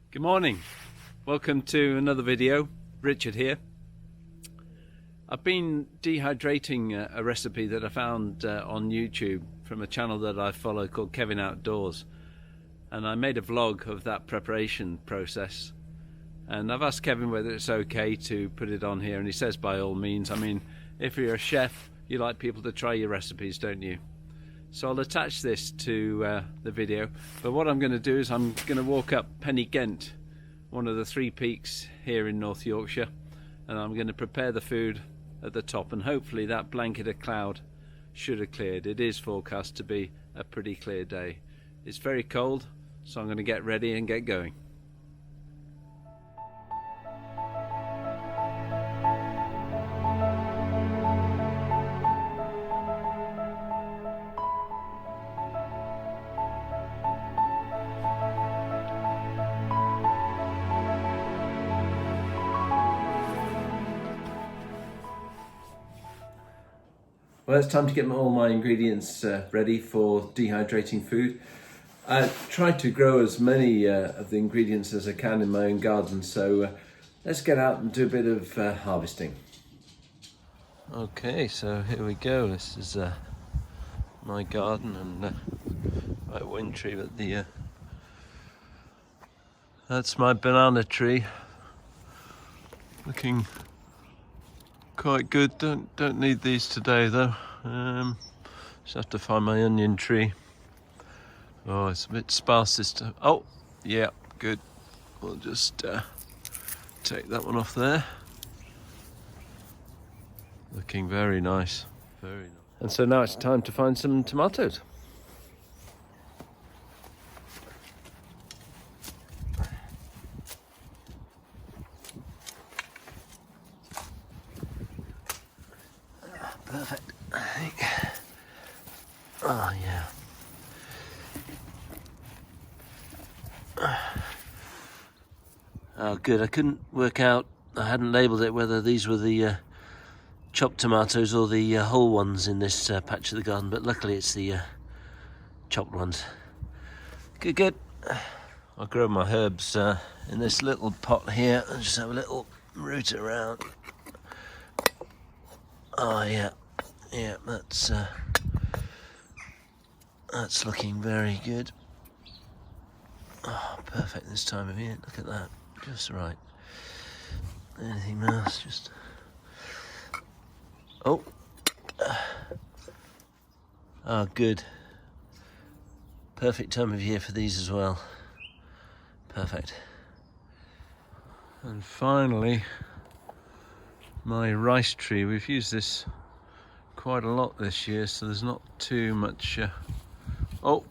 Good morning, welcome to another video. Richard here. I've been dehydrating a recipe that I found on YouTube from a channel that I follow called Kevin Outdoors, and I made a vlog of that preparation process, and I've asked Kevin whether it's okay to put it on here, and he says by all means. I mean, if you're a chef, you like people to try your recipes, don't you? So I'll attach this to the video, but what I'm going to do is I'm going to walk up Pen Y Ghent, one of the 3 peaks here in North Yorkshire, and I'm going to prepare the food at the top, and hopefully that blanket of cloud should have cleared. It is forecast to be a pretty clear day. It's very cold, so I'm going to get ready and get going. Well, it's time to get all my ingredients ready for dehydrating food. I tried to grow as many of the ingredients as I can in my own garden, so let's get out and do a bit of harvesting. Okay, so here we go. This is my garden, and quite wintry, but that's my banana tree, looking quite good. Don't need these today though. Just have to find my onion tree. Oh, it's a bit sparse this time. Oh, yeah, good. We'll just take that one off there. Looking very nice, very nice. And so now it's time to find some tomatoes. Perfect, I think. Oh, yeah. Oh, good. I couldn't work out, I hadn't labelled it, whether these were the chopped tomatoes or the whole ones in this patch of the garden, but luckily it's the chopped ones. Good, good. I'll grow my herbs in this little pot here and just have a little root around. Oh yeah, yeah, that's looking very good. Oh, perfect this time of year. Look at that, just right. Anything else? Just oh, good. Perfect time of year for these as well. Perfect. And finally, my rice tree. We've used this quite a lot this year, so there's not too much. Oh,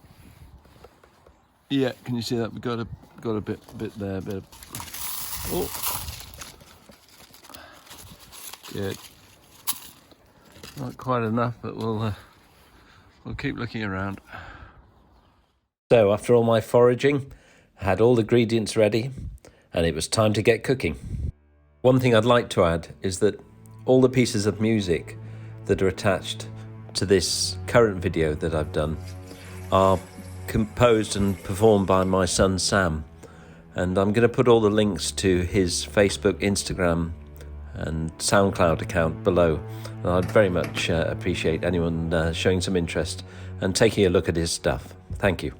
yeah. Can you see that? We've got a bit there. Oh, good. Not quite enough, but we'll keep looking around. So after all my foraging, I had all the ingredients ready, and it was time to get cooking. One thing I'd like to add is that all the pieces of music that are attached to this current video that I've done are composed and performed by my son Sam, and I'm going to put all the links to his Facebook, Instagram and Soundcloud account below, and I'd very much appreciate anyone showing some interest and taking a look at his stuff. Thank you.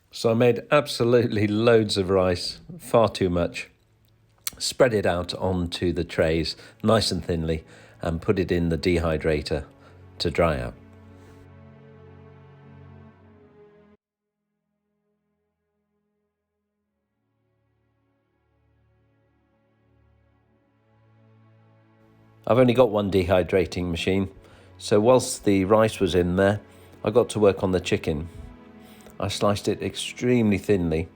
So I made absolutely loads of rice, far too much. Spread it out onto the trays nice and thinly and put it in the dehydrator to dry out. I've only got one dehydrating machine, so whilst the rice was in there, I got to work on the chicken. I sliced it extremely thinly,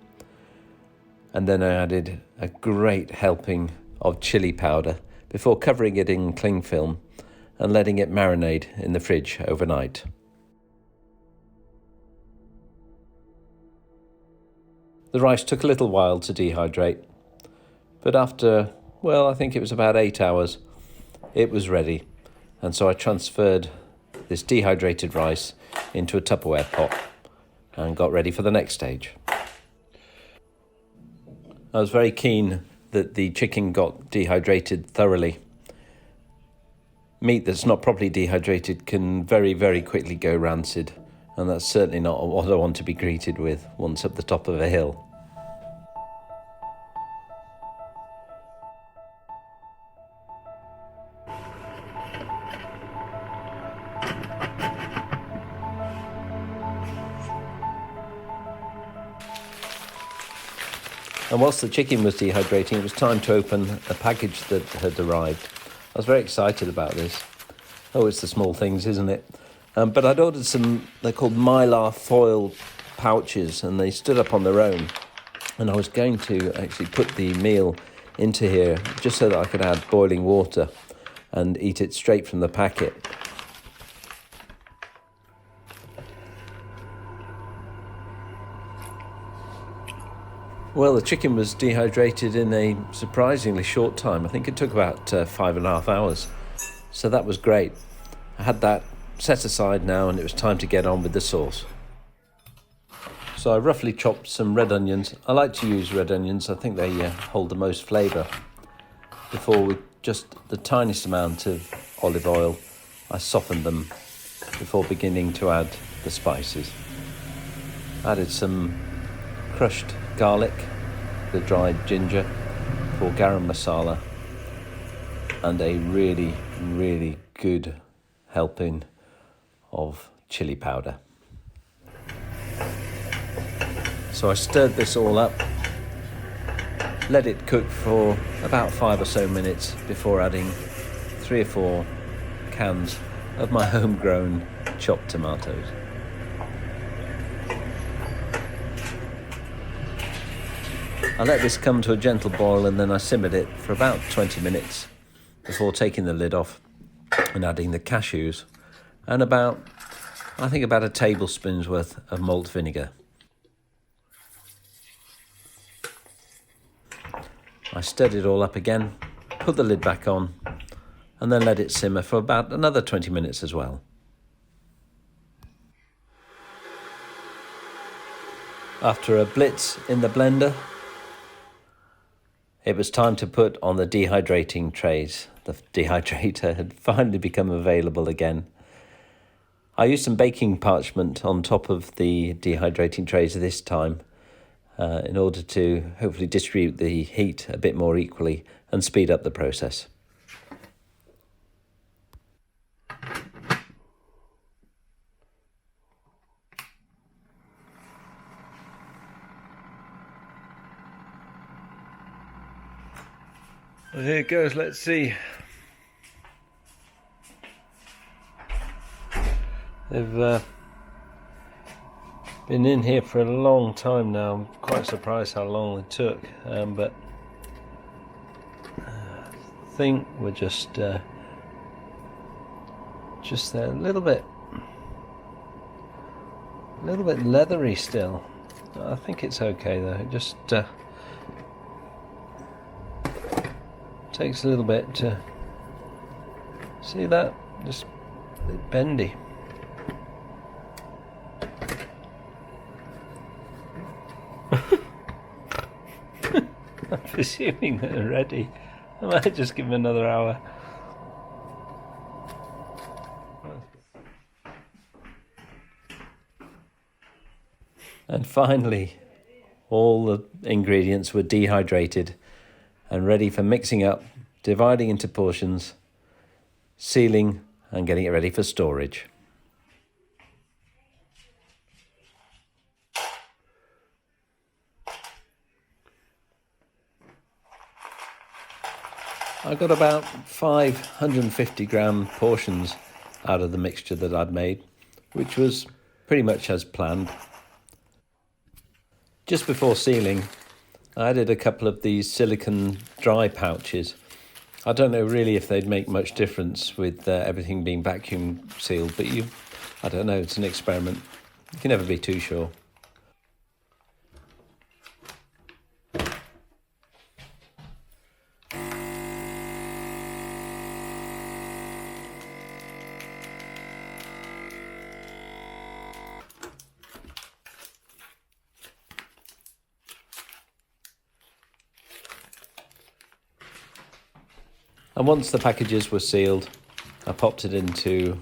and then I added a great helping of chili powder before covering it in cling film and letting it marinate in the fridge overnight. The rice took a little while to dehydrate, but after, well, I think it was about 8 hours, it was ready, and so I transferred this dehydrated rice into a Tupperware pot and got ready for the next stage. I was very keen that the chicken got dehydrated thoroughly. Meat that's not properly dehydrated can very, very quickly go rancid, and that's certainly not what I want to be greeted with once up the top of a hill. And whilst the chicken was dehydrating, it was time to open a package that had arrived. I was very excited about this. Oh, it's the small things, isn't it? But I'd ordered some, they're called Mylar foil pouches, and they stood up on their own. And I was going to actually put the meal into here just so that I could add boiling water and eat it straight from the packet. Well, the chicken was dehydrated in a surprisingly short time. I think it took about 5.5 hours. So that was great. I had that set aside now, and it was time to get on with the sauce. So I roughly chopped some red onions. I like to use red onions. I think they hold the most flavour. Before, with just the tiniest amount of olive oil, I softened them before beginning to add the spices. Added some crushed garlic, the dried ginger, for garam masala, and a really, really good helping of chili powder. So I stirred this all up, let it cook for about 5 or so minutes before adding 3 or 4 cans of my homegrown chopped tomatoes. I let this come to a gentle boil, and then I simmered it for about 20 minutes before taking the lid off and adding the cashews and about a tablespoon's worth of malt vinegar. I stirred it all up again, put the lid back on, and then let it simmer for about another 20 minutes as well. After a blitz in the blender, it was time to put on the dehydrating trays. The dehydrator had finally become available again. I used some baking parchment on top of the dehydrating trays this time in order to hopefully distribute the heat a bit more equally and speed up the process. Well, here it goes, let's see. They've been in here for a long time now. I'm quite surprised how long it took, but I think we're just there a little bit leathery still. I think it's okay though. It just takes a little bit to see that, just a bit bendy. I'm presuming they're ready. I might just give them another hour. And finally, all the ingredients were dehydrated and ready for mixing up, dividing into portions, sealing, and getting it ready for storage. I got about 550 gram portions out of the mixture that I'd made, which was pretty much as planned. Just before sealing, I added a couple of these silicone dry pouches. I don't know really if they'd make much difference with everything being vacuum sealed, but I don't know, it's an experiment. You can never be too sure. And once the packages were sealed, I popped it into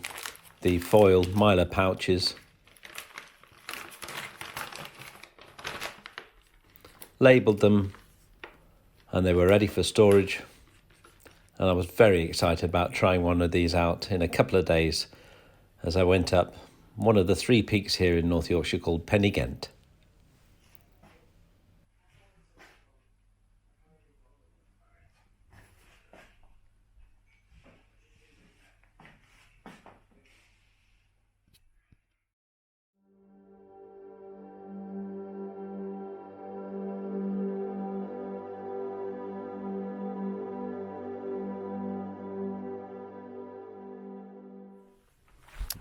the foil Mylar pouches, labelled them, and they were ready for storage. And I was very excited about trying one of these out in a couple of days as I went up one of the 3 peaks here in North Yorkshire called Pen Y Ghent.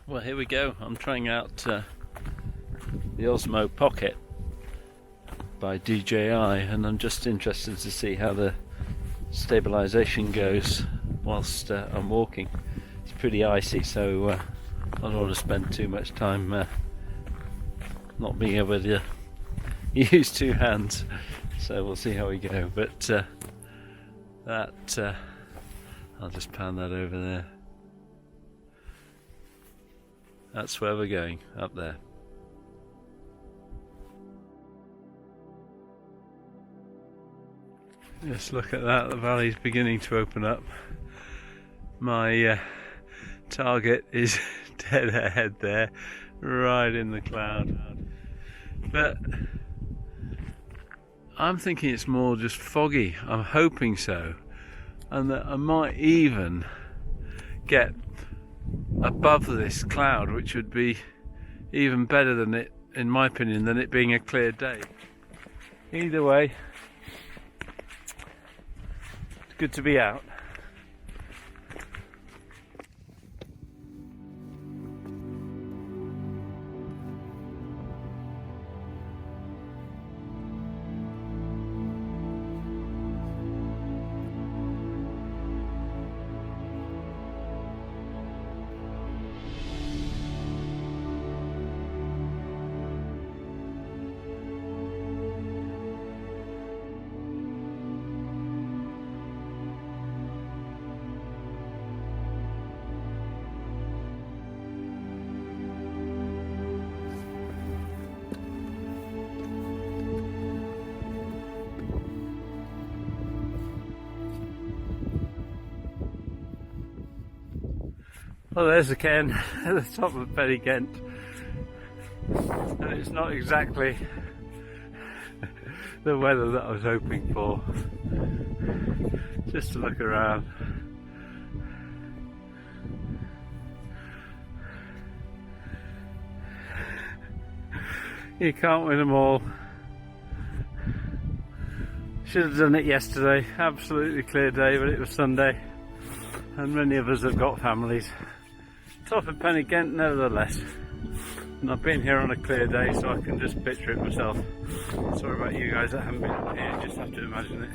Well, here we go. I'm trying out the Osmo Pocket by DJI, and I'm just interested to see how the stabilisation goes whilst I'm walking. It's pretty icy, so I don't want to spend too much time not being able to use 2 hands. So we'll see how we go. But I'll just pan that over there. That's where we're going, up there. Just look at that, the valley's beginning to open up. My target is dead ahead there, right in the cloud. But I'm thinking it's more just foggy. I'm hoping so. And that I might even get above this cloud, which would be even better than it, in my opinion, than it being a clear day. Either way, it's good to be out. Well, there's the cairn at the top of Pen Y Ghent, and it's not exactly the weather that I was hoping for. Just to look around. You can't win them all. Should have done it yesterday. Absolutely clear day, but it was Sunday, and many of us have got families. Top of Pen Y Ghent nevertheless, and I've been here on a clear day, so I can just picture it myself. Sorry about you guys that haven't been up here, just have to imagine it.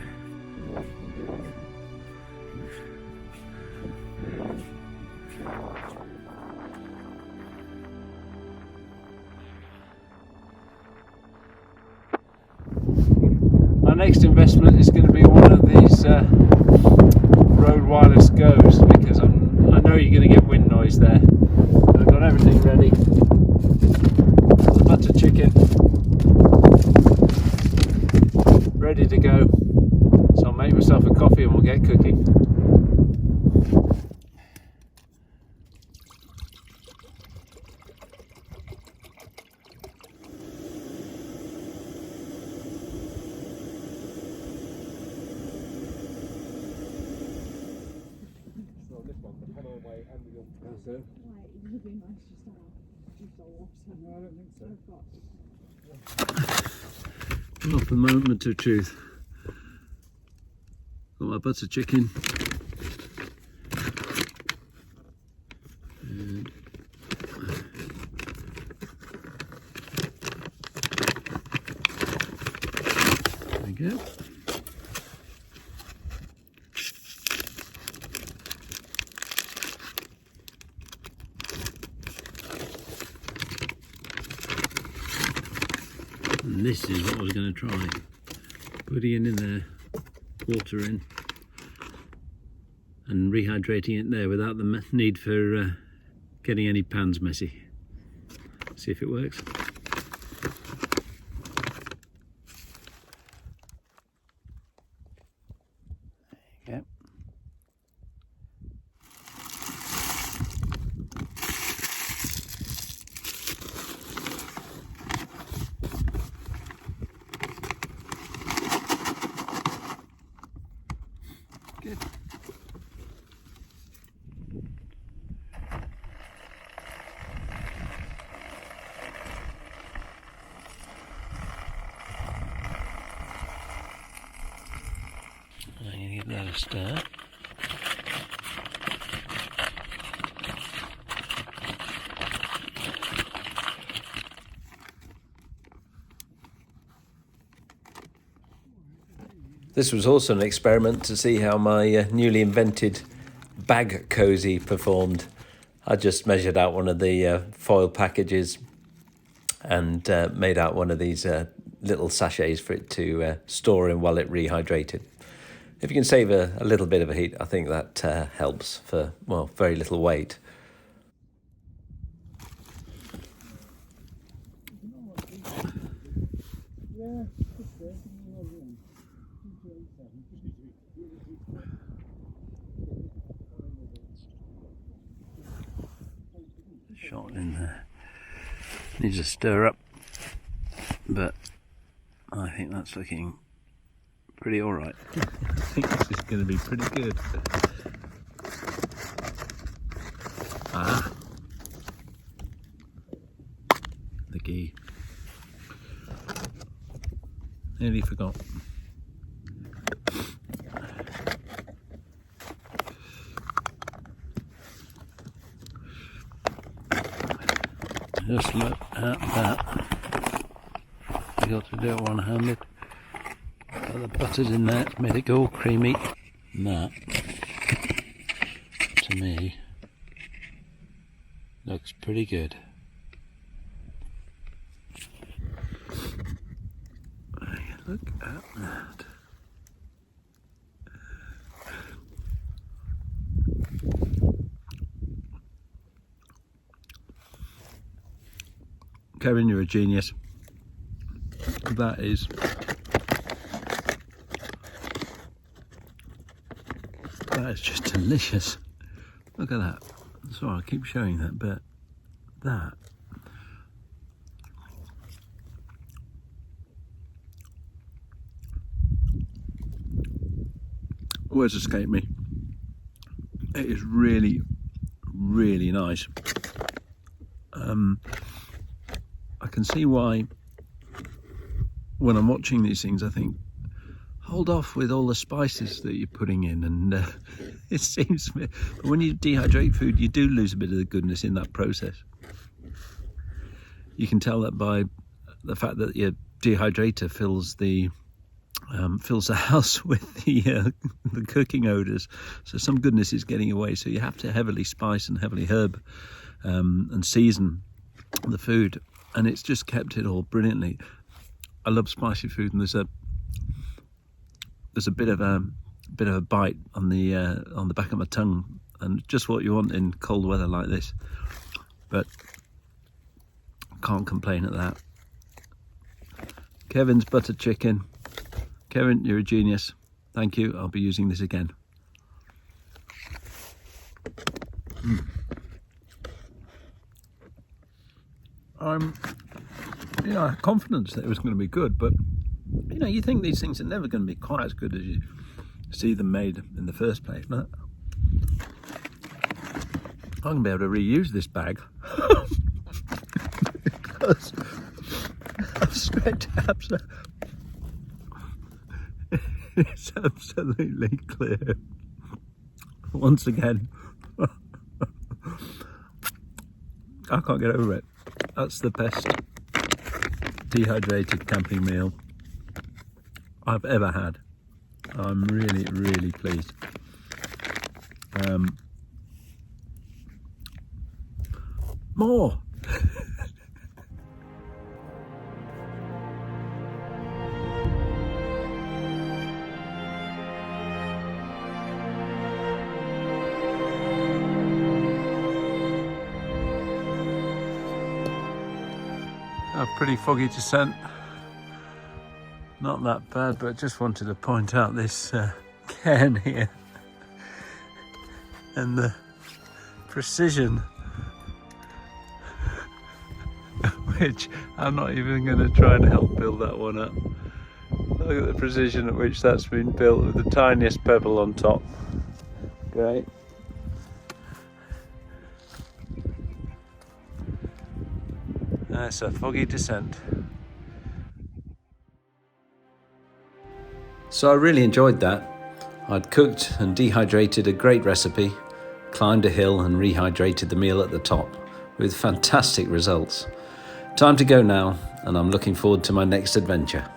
Our next investment is going to be one of these Rode Wireless Goes, because I know you're going to get wind noise there. I've got everything ready. The butter chicken ready to go. So I'll make myself a coffee and we'll get cooking. Well, for the moment of truth, got my butter chicken. And there we go. And this is what I was going to try. Putting it in there, water in. and rehydrating it there without the need for getting any pans messy. See if it works. There you go. Good. I'm going to give that a stir. This was also an experiment to see how my newly invented bag cozy performed. I just measured out one of the foil packages and made out one of these little sachets for it to store in while it rehydrated. If you can save a little bit of a heat, I think that helps for, well, very little weight. Shot in there. Needs a stir up, but I think that's looking pretty alright. I think this is going to be pretty good. Ah, the ghee. Nearly forgot. Just look at that. You got to do it one-handed. Got the butter's in there, it's made it go all creamy. And that, to me, looks pretty good. Look at that. Kevin, you're a genius. That is just delicious. Look at that. Sorry, I keep showing that, but that. Words escape me. It is really, really nice. I can see why when I'm watching these things I think, hold off with all the spices that you're putting in, and it seems but when you dehydrate food you do lose a bit of the goodness in that process. You can tell that by the fact that your dehydrator fills the house with the cooking odours, so some goodness is getting away, so you have to heavily spice and heavily herb and season the food, and it's just kept it all brilliantly. I love spicy food, and there's a bit of a bite on the back of my tongue, and just what you want in cold weather like this. But can't complain at that. Kevin's butter chicken. Kevin, you're a genius. Thank you. I'll be using this again. I had confidence that it was going to be good, but you think these things are never going to be quite as good as you see them made in the first place. But I'm going to be able to reuse this bag because I've scraped it's absolutely clear. Once again, I can't get over it. That's the best dehydrated camping meal I've ever had. I'm really, really pleased. More. pretty foggy descent. Not that bad, but I just wanted to point out this cairn here and the precision, which I'm not even going to try and help build that one up. Look at the precision at which that's been built with the tiniest pebble on top. Great. That's a foggy descent. So I really enjoyed that. I'd cooked and dehydrated a great recipe, climbed a hill and rehydrated the meal at the top with fantastic results. Time to go now, and I'm looking forward to my next adventure.